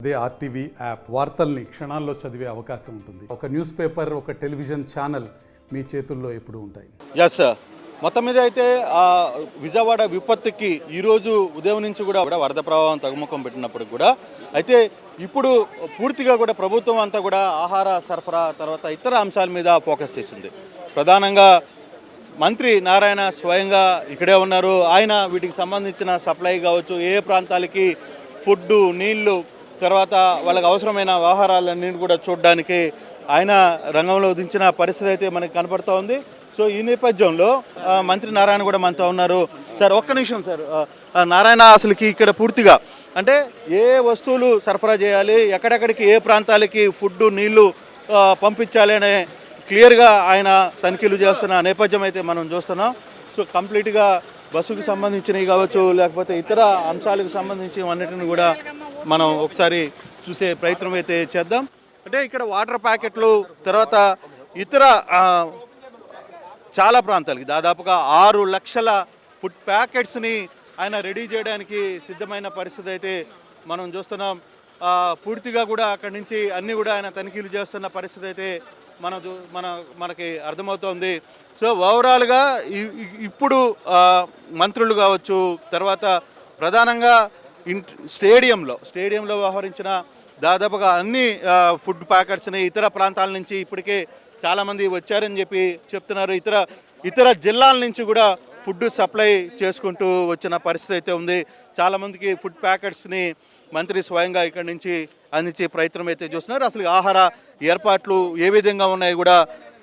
అదే RTV app వార్తల్ని క్షణాల్లో చదివే అవకాశం ఉంటుంది. ఒక న్యూస్ పేపర్, ఒక టెలివిజన్ ఛానల్ మీ చేతుల్లో ఎప్పుడూ ఉంటాయి. ఎస్ సార్, మొత్తం మీద అయితే విజయవాడ విపత్తుకి ఈరోజు ఉదయం నుంచి కూడా వరద ప్రభావం తగ్గుముఖం పెట్టినప్పటికి కూడా అయితే ఇప్పుడు పూర్తిగా కూడా ప్రభుత్వం అంతా కూడా ఆహార సరఫరా తర్వాత ఇతర అంశాల మీద ఫోకస్ చేసింది. ప్రధానంగా మంత్రి నారాయణ స్వయంగా ఇక్కడే ఉన్నారు. ఆయన వీటికి సంబంధించిన సప్లై కావచ్చు, ఏ ప్రాంతాలకి ఫుడ్డు, నీళ్లు, తర్వాత వాళ్ళకి అవసరమైన వ్యవహారాలన్నీ కూడా చూడడానికి ఆయన రంగంలో దించిన పరిస్థితి అయితే మనకి కనపడుతూ ఉంది. సో ఈ నేపథ్యంలో మంత్రి నారాయణ కూడా మనతో ఉన్నారు. సార్ ఒక్క నిమిషం సార్, నారాయణ అసలుకి ఇక్కడ పూర్తిగా అంటే ఏ వస్తువులు సరఫరా చేయాలి, ఎక్కడెక్కడికి ఏ ప్రాంతాలకి ఫుడ్డు, నీళ్లు పంపించాలి అనే క్లియర్గా ఆయన తనిఖీలు చేస్తున్న నేపథ్యం అయితే మనం చూస్తున్నాం. సో కంప్లీట్గా బస్సుకు సంబంధించినవి కావచ్చు, లేకపోతే ఇతర అంశాలకు సంబంధించి అన్నిటిని కూడా మనం ఒకసారి చూసే ప్రయత్నం అయితే చేద్దాం. అంటే ఇక్కడ వాటర్ ప్యాకెట్లు, తర్వాత ఇతర చాలా ప్రాంతాలకి దాదాపుగా 6 లక్షల ఫుడ్ ప్యాకెట్స్ని ఆయన రెడీ చేయడానికి సిద్ధమైన పరిస్థితి అయితే మనం చూస్తున్నాం. పూర్తిగా కూడా అక్కడి నుంచి అన్నీ కూడా ఆయన తనిఖీలు చేస్తున్న పరిస్థితి అయితే మనకి అర్థమవుతోంది. సో ఓవరాల్గా ఇప్పుడు మంత్రులు కావచ్చు, తర్వాత ప్రధానంగా స్టేడియంలో వ్యవహరించిన దాదాపుగా అన్ని ఫుడ్ ప్యాకెట్స్ని ఇతర ప్రాంతాల నుంచి ఇప్పటికే చాలామంది వచ్చారని చెప్తున్నారు. ఇతర జిల్లాల నుంచి కూడా ఫుడ్ సప్లై చేసుకుంటూ వచ్చిన పరిస్థితి అయితే ఉంది. చాలామందికి ఫుడ్ ప్యాకెట్స్ని మంత్రి స్వయంగా ఇక్కడి నుంచి అందించే ప్రయత్నం అయితే చూస్తున్నారు. అసలు ఆహార ఏర్పాట్లు ఏ విధంగా ఉన్నాయి కూడా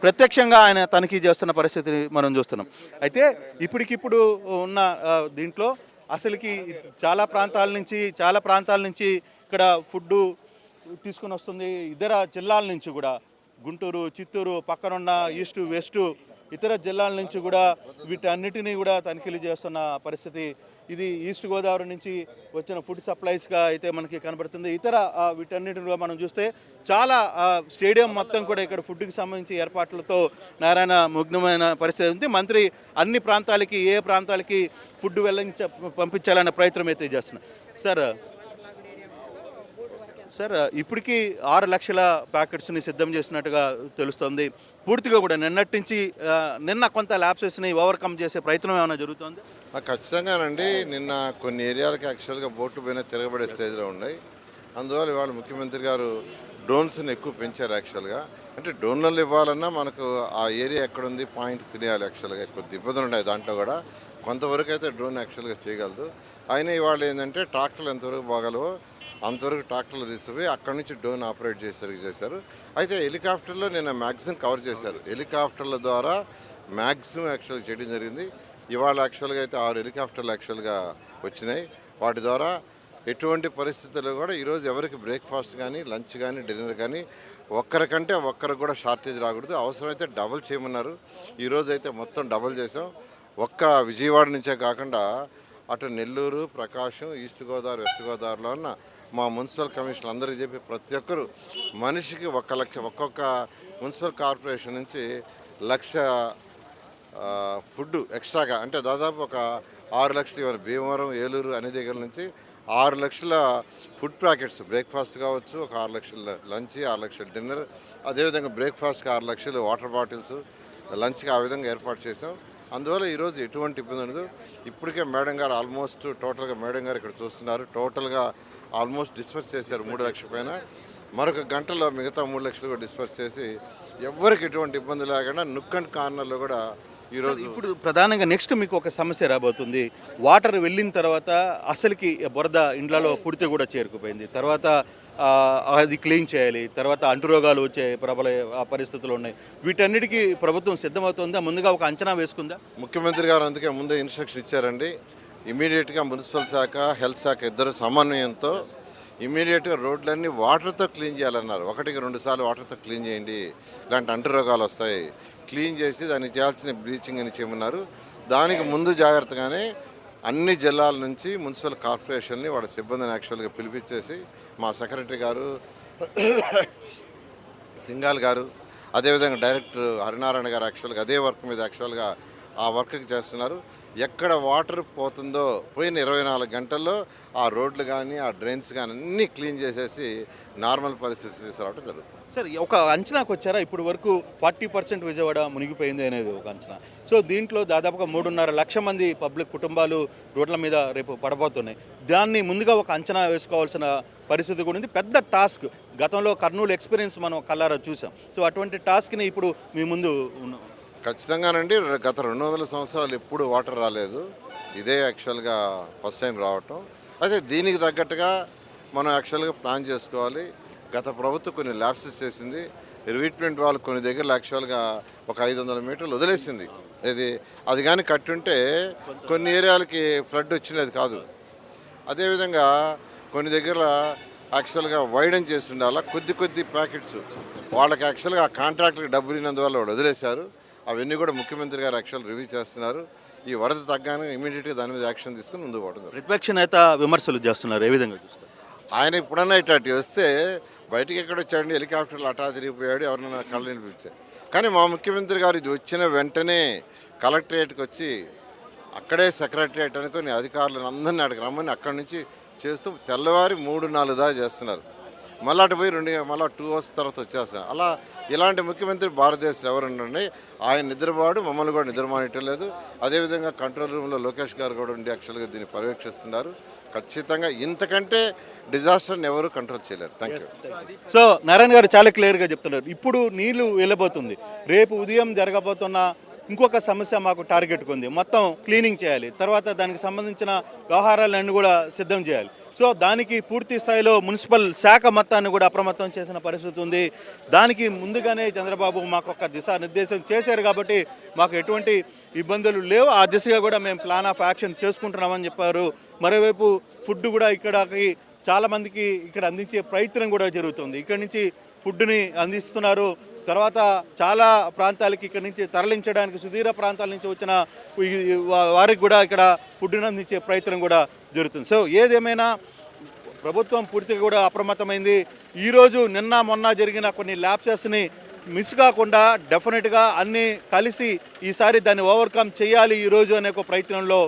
ప్రత్యక్షంగా ఆయన తనిఖీ చేస్తున్న పరిస్థితిని మనం చూస్తున్నాం. అయితే ఇప్పటికిప్పుడు ఉన్న దీంట్లో అసలుకి చాలా ప్రాంతాల నుంచి ఇక్కడ ఫుడ్డు తీసుకుని వస్తుంది. ఇతర జిల్లాల నుంచి కూడా గుంటూరు, చిత్తూరు, పక్కనున్న ఈస్టు, వెస్టు, ఇతర జిల్లాల నుంచి కూడా వీటన్నిటినీ కూడా తనిఖీలు చేస్తున్న పరిస్థితి. ఇది ఈస్ట్ గోదావరి నుంచి వచ్చిన ఫుడ్ సప్లైస్గా అయితే మనకి కనబడుతుంది. ఇతర వీటన్నిటిని మనం చూస్తే చాలా స్టేడియం మొత్తం కూడా ఇక్కడ ఫుడ్కి సంబంధించి ఏర్పాట్లతో నారాయణ మగ్నమైన పరిస్థితి ఉంది. మంత్రి అన్ని ప్రాంతాలకి, ఏ ప్రాంతాలకి ఫుడ్ పంపించాలనే ప్రయత్నం అయితే చేస్తున్నారు. సార్ ఇప్పటికీ 6 లక్షల ప్యాకెట్స్ని సిద్ధం చేసినట్టుగా తెలుస్తుంది. పూర్తిగా కూడా నిన్న కొంత ల్యాప్సెస్ని ఓవర్కమ్ చేసే ప్రయత్నం ఏమైనా జరుగుతుంది? ఖచ్చితంగానండి. నిన్న కొన్ని ఏరియాలకి యాక్చువల్గా బోటు పైన తిరగబడే స్టేజ్లో ఉన్నాయి. అందువల్ల ఇవాళ ముఖ్యమంత్రి గారు డ్రోన్స్ని ఎక్కువ పెంచారు. యాక్చువల్గా అంటే డ్రోన్లలో ఇవ్వాలన్నా మనకు ఆ ఏరియా ఎక్కడుంది పాయింట్ తెలియాలి. యాక్చువల్గా కొద్ది ఇబ్బందులు ఉన్నాయి దాంట్లో కూడా. కొంతవరకు అయితే డ్రోన్ యాక్చువల్గా చేయగలదు. అయినా ఇవాళ ఏంటంటే ట్రాక్టర్లు ఎంతవరకు బాగలవో అంతవరకు ట్రాక్టర్లు తీసుకుపోయి అక్కడి నుంచి డ్రోన్ ఆపరేట్ చేశారు. అయితే హెలికాప్టర్లో నేను మ్యాక్సిమం కవర్ చేశారు. హెలికాప్టర్ల ద్వారా మ్యాక్సిమం యాక్చువల్గా చేయడం జరిగింది. ఇవాళ యాక్చువల్గా అయితే 6 హెలికాప్టర్లు యాక్చువల్గా వచ్చినాయి. వాటి ద్వారా ఎటువంటి పరిస్థితుల్లో కూడా ఈరోజు ఎవరికి బ్రేక్ఫాస్ట్ కానీ, లంచ్ కానీ, డిన్నర్ కానీ ఒక్కరికంటే ఒక్కరికి కూడా షార్టేజ్ రాకూడదు. అవసరమైతే డబుల్ చేయమన్నారు. ఈరోజు అయితే మొత్తం డబుల్ చేసాం. ఒక్క విజయవాడ నుంచే కాకుండా అటు నెల్లూరు, ప్రకాశం, ఈస్ట్ గోదావరి, వెస్ట్ గోదావరిలో ఉన్న మా మున్సిపల్ కమిషనర్ అందరికీ చెప్పి ప్రతి ఒక్కరు మనిషికి 1 లక్ష, ఒక్కొక్క మున్సిపల్ కార్పొరేషన్ నుంచి 1 లక్ష ఫుడ్ ఎక్స్ట్రాగా, అంటే దాదాపు ఒక 6 లక్షలు ఇవ్వాలి. భీమవరం, ఏలూరు అనే దగ్గర నుంచి 6 లక్షల ఫుడ్ ప్యాకెట్స్, బ్రేక్ఫాస్ట్ కావచ్చు, ఒక 6 లక్షల లంచ్, 6 లక్షల డిన్నర్, అదేవిధంగా బ్రేక్ఫాస్ట్కి 6 లక్షలు వాటర్ బాటిల్స్, లంచ్కి ఆ విధంగా ఏర్పాటు చేసాం. అందువల్ల ఈరోజు ఎటువంటి ఇబ్బంది ఉండదు. ఇప్పటికే మేడం గారు ఆల్మోస్ట్ టోటల్గా మేడం గారు ఇక్కడ చూస్తున్నారు. టోటల్గా ఆల్మోస్ట్ డిస్పర్స్ చేశారు 3 లక్షల పైన. మరొక గంటలో మిగతా 3 లక్షలు కూడా డిస్పర్స్ చేసి ఎవరికి ఎటువంటి ఇబ్బంది లేకుండా నుక్ అండ్ కార్నర్లో కూడా ఈరోజు. ఇప్పుడు ప్రధానంగా నెక్స్ట్ మీకు ఒక సమస్య రాబోతుంది. వాటర్ వెళ్ళిన తర్వాత అసలుకి బురద ఇండ్లలో పుడితే కూడా చేరుకుపోయింది. తర్వాత అది క్లీన్ చేయాలి. తర్వాత అంటురోగాలు వచ్చే ప్రబల పరిస్థితులు ఉన్నాయి. వీటన్నిటికీ ప్రభుత్వం సిద్ధమవుతుందా? ముందుగా ఒక అంచనా వేసుకుందా? ముఖ్యమంత్రి గారు అందుకే ముందే ఇన్స్ట్రక్షన్ ఇచ్చారండి. ఇమీడియట్గా మున్సిపల్ శాఖ, హెల్త్ శాఖ ఇద్దరు సమన్వయంతో ఇమీడియట్గా రోడ్లన్నీ వాటర్తో క్లీన్ చేయాలన్నారు. 1కి 2 సార్లు వాటర్తో క్లీన్ చేయండి, ఇలాంటి అంటురోగాలు వస్తాయి. క్లీన్ చేసి దానికి చేయాల్సిన బ్లీచింగ్ అని చేయమన్నారు. దానికి ముందు జాగ్రత్తగానే అన్ని జిల్లాల నుంచి మున్సిపల్ కార్పొరేషన్ని వాళ్ళ సిబ్బందిని యాక్చువల్గా పిలిపించేసి మా సెక్రటరీ గారు, సింగాల్ గారు, అదేవిధంగా డైరెక్టర్ హరినారాయణ గారు యాక్చువల్గా అదే వర్క్ మీద యాక్చువల్గా ఆ వర్క్కి చేస్తున్నారు. ఎక్కడ వాటర్ పోతుందో పోయిన 24 గంటల్లో ఆ రోడ్లు కానీ ఆ డ్రైన్స్ కానీ అన్నీ క్లీన్ చేసేసి నార్మల్ పరిస్థితి తీసుకురావడం జరుగుతుంది. సార్ ఒక అంచనాకు వచ్చారా? ఇప్పుడు వరకు 40% విజయవాడ మునిగిపోయింది అనేది ఒక అంచనా. సో దీంట్లో దాదాపుగా 3.5 లక్షల మంది పబ్లిక్ కుటుంబాలు రోడ్ల మీద రేపు పడబోతున్నాయి. దాన్ని ముందుగా ఒక అంచనా వేసుకోవాల్సిన పరిస్థితి కూడా ఉంది. పెద్ద టాస్క్. గతంలో కర్నూలు ఎక్స్పీరియన్స్ మనం కల్లారా చూసాం. సో అటువంటి టాస్క్ని ఇప్పుడు మీ ముందు ఉన్నాం. ఖచ్చితంగానండి. గత 200 సంవత్సరాలు ఎప్పుడు వాటర్ రాలేదు. ఇదే యాక్చువల్గా ఫస్ట్ టైం రావటం. అయితే దీనికి తగ్గట్టుగా మనం యాక్చువల్గా ప్లాన్ చేసుకోవాలి. గత ప్రభుత్వం కొన్ని ల్యాప్సెస్ చేసింది. రివీట్మెంట్ వాళ్ళు కొన్ని దగ్గర యాక్చువల్గా ఒక 500 మీటర్లు వదిలేసింది. అది కానీ కట్టుంటే కొన్ని ఏరియాలకి ఫ్లడ్ వచ్చినది కాదు. అదేవిధంగా కొన్ని దగ్గర యాక్చువల్గా వైడన్ చేస్తుండే అలా కొద్ది ప్యాకెట్స్ వాళ్ళకి యాక్చువల్గా ఆ కాంట్రాక్టర్కి డబ్బులు ఇన్నందువల్ల వాళ్ళు వదిలేశారు. అవన్నీ కూడా ముఖ్యమంత్రి గారు యాక్చువల్ రివ్యూ చేస్తున్నారు. ఈ వరద తగ్గానే ఇమీడియట్గా దాని మీద యాక్షన్ తీసుకుని ముందుకు పోవడం. ప్రతిపక్ష నేత విమర్శలు చేస్తున్నారు. ఏ విధంగా చూస్తారు? ఆయన ఇప్పుడన్నా ఇట్లాంటి వస్తే బయటికి ఎక్కడ వచ్చాడండి, హెలికాప్టర్లు అటా తిరిగిపోయాడు, ఎవరైనా కళ్ళు వినిపించారు. కానీ మా ముఖ్యమంత్రి గారు ఇది వచ్చిన వెంటనే కలెక్టరేట్కి వచ్చి అక్కడే సెక్రటరియట్ అనుకుని అధికారులను అందరినీ అక్కడికి రమ్మని అక్కడి నుంచి చేస్తూ తెల్లవారి 3-4 దాకా చేస్తున్నారు. మళ్ళీ అటు పోయి మళ్ళీ 2 అవర్స్ తర్వాత వచ్చేస్తున్నారు. అలా ఇలాంటి ముఖ్యమంత్రి భారతదేశంలో ఎవరు ఉండండి. ఆయన నిద్రపోడు, మమ్మల్ని కూడా నిద్రమానిటలేదు. అదేవిధంగా కంట్రోల్ రూమ్లో లోకేష్ గారు కూడా ఉండి యాక్చువల్గా దీన్ని పర్యవేక్షిస్తున్నారు. ఖచ్చితంగా ఇంతకంటే డిజాస్టర్ని ఎవరు కంట్రోల్ చేయలేరు. Thank you. సో నారాయణ గారు చాలా క్లియర్గా చెప్తున్నారు. ఇప్పుడు నీళ్లు వెళ్ళబోతుంది. రేపు ఉదయం జరగబోతున్న ఇంకొక సమస్య మాకు టార్గెట్గా ఉంది. మొత్తం క్లీనింగ్ చేయాలి. తర్వాత దానికి సంబంధించిన వ్యవహారాలన్నీ కూడా సిద్ధం చేయాలి. సో దానికి పూర్తి స్థాయిలో మున్సిపల్ శాఖ మొత్తాన్ని కూడా అప్రమత్తం చేసిన పరిస్థితి ఉంది. దానికి ముందుగానే చంద్రబాబు మాకు ఒక దిశానిర్దేశం చేశారు కాబట్టి మాకు ఎటువంటి ఇబ్బందులు లేవు. ఆ దిశగా కూడా మేము ప్లాన్ ఆఫ్ యాక్షన్ చేసుకుంటున్నామని చెప్పారు. మరోవైపు ఫుడ్ కూడా ఇక్కడికి చాలామందికి ఇక్కడ అందించే ప్రయత్నం కూడా జరుగుతుంది. ఇక్కడి నుంచి ఫుడ్ని అందిస్తున్నారు. తర్వాత చాలా ప్రాంతాలకి ఇక్కడ నుంచి తరలించడానికి సుదూర ప్రాంతాల నుంచి వచ్చిన వారికి కూడా ఇక్కడ ఫుడ్ని అందించే ప్రయత్నం కూడా జరుగుతుంది. సో ఏదేమైనా ప్రభుత్వం పూర్తిగా కూడా అప్రమత్తమైంది. ఈరోజు నిన్న మొన్న జరిగిన కొన్ని ల్యాప్సెస్ని మిస్ కాకుండా డెఫినెట్గా అన్నీ కలిసి ఈసారి దాన్ని ఓవర్కమ్ చేయాలి ఈరోజు అనే ఒక ప్రయత్నంలో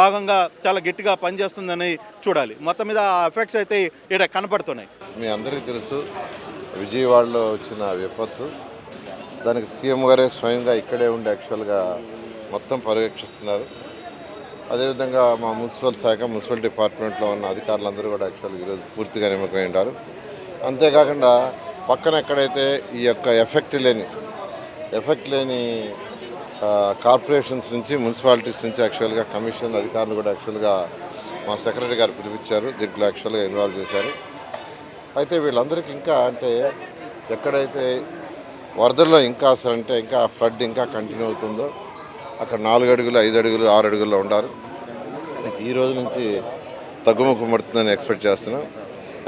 భాగంగా చాలా గట్టిగా పనిచేస్తుందని చూడాలి. మొత్తం మీద ఆ ఎఫెక్ట్స్ అయితే ఇక్కడ కనపడుతున్నాయి. మీ అందరికీ తెలుసు విజయవాడలో వచ్చిన విపత్తు. దానికి సీఎం గారే స్వయంగా ఇక్కడే ఉండి యాక్చువల్గా మొత్తం పర్యవేక్షిస్తున్నారు. అదేవిధంగా మా మున్సిపల్ శాఖ మున్సిపల్ డిపార్ట్మెంట్లో ఉన్న అధికారులందరూ కూడా యాక్చువల్గా ఈరోజు పూర్తిగా నియమకమై ఉంటారు. అంతేకాకుండా పక్కన ఎక్కడైతే ఈ యొక్క ఎఫెక్ట్ లేని కార్పొరేషన్స్ నుంచి మున్సిపాలిటీస్ నుంచి యాక్చువల్గా కమిషన్ అధికారులు కూడా యాక్చువల్గా మా సెక్రటరీ గారు పిలిపించారు. దీంట్లో యాక్చువల్గా ఇన్వాల్వ్ చేశారు. అయితే వీళ్ళందరికీ ఇంకా అంటే ఎక్కడైతే వరదల్లో ఇంకా అసలు అంటే ఇంకా ఫ్లడ్ ఇంకా కంటిన్యూ అవుతుందో అక్కడ 4 అడుగులు 5 అడుగులు 6 అడుగుల్లో ఉండారు. అయితే ఈ రోజు నుంచి తగ్గుముఖం పడుతుందని ఎక్స్పెక్ట్ చేస్తున్నాం.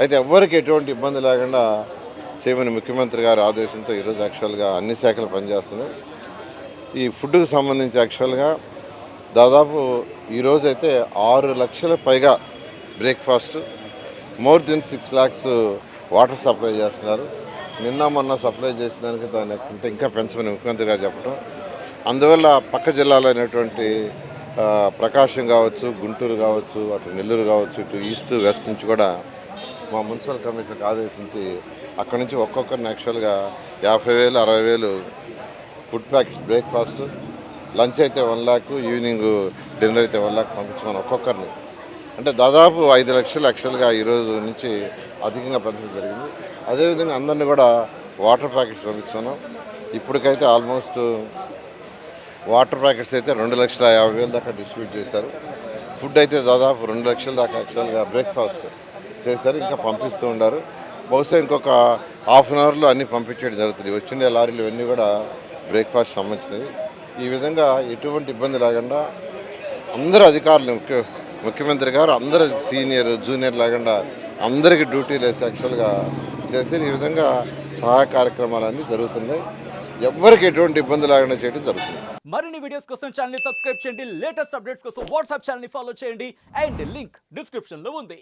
అయితే ఎవ్వరికి ఎటువంటి ఇబ్బంది లేకుండా చేయమని ముఖ్యమంత్రి గారి ఆదేశంతో ఈరోజు యాక్చువల్గా అన్ని శాఖలు పనిచేస్తున్నాయి. ఈ ఫుడ్కి సంబంధించి యాక్చువల్గా దాదాపు ఈరోజు అయితే 6 లక్షల పైగా breakfast, more than 6 lakhs water supply చేస్తున్నారు. నిన్న మొన్న సప్లై చేసేదానికి దాన్ని ఇంకా పెంచమని ముఖ్యమంత్రి గారు చెప్పడం. అందువల్ల పక్క జిల్లాలో అయినటువంటి ప్రకాశం కావచ్చు, గుంటూరు కావచ్చు, అటు నెల్లూరు కావచ్చు, ఇటు ఈస్ట్ వెస్ట్ నుంచి కూడా మా మున్సిపల్ కమిషనర్కి ఆదేశించి అక్కడి నుంచి ఒక్కొక్కరిని యాక్చువల్గా 50,000 60,000 ఫుడ్ ప్యాకెట్స్ బ్రేక్ఫాస్ట్, లంచ్ అయితే 1 lakh, ఈవినింగ్ డిన్నర్ అయితే 1 lakh పంపించమని ఒక్కొక్కరిని. అంటే దాదాపు 5 లక్షలు యాక్చువల్గా ఈరోజు నుంచి అధికంగా పెంచడం జరిగింది. అదేవిధంగా అందరినీ కూడా వాటర్ ప్యాకెట్స్ పంపించున్నాం. ఇప్పటికైతే ఆల్మోస్ట్ వాటర్ ప్యాకెట్స్ అయితే 2,50,000 దాకా డిస్ట్రిబ్యూట్ చేశారు. ఫుడ్ అయితే దాదాపు 2 లక్షల దాకా యాక్చువల్గా బ్రేక్ఫాస్ట్ చేశారు. ఇంకా పంపిస్తూ ఉన్నారు. బహుశా ఇంకొక హాఫ్ అన్ అవర్లో అన్నీ పంపించడం జరుగుతుంది. వచ్చిండే లారీలు ఇవన్నీ కూడా బ్రేక్ఫాస్ట్ సంబంధించినవి. ఈ విధంగా ఎటువంటి ఇబ్బంది లేకుండా అందరూ అధికారులు ముఖ్యమంత్రి గారు అందరూ సీనియర్ జూనియర్ లేకుండా అందరికీ డ్యూటీలు వేసి యాక్చువల్గా చేస్తే ఈ విధంగా సహాయ కార్యక్రమాలన్నీ జరుగుతున్నాయి. ఎవ్వరికి ఎటువంటి ఇబ్బంది లేకుండా చేయడం జరుగుతుంది. మరిన్ని వీడియోస్ కోసం ఛానల్ ని సబ్స్క్రైబ్ చేయండి. లేటెస్ట్ అప్డేట్స్ కోసం వాట్సాప్ ఛానల్ ని ఫాలో చేయండి. అండ్ లింక్ డిస్క్రిప్షన్ లో ఉంది.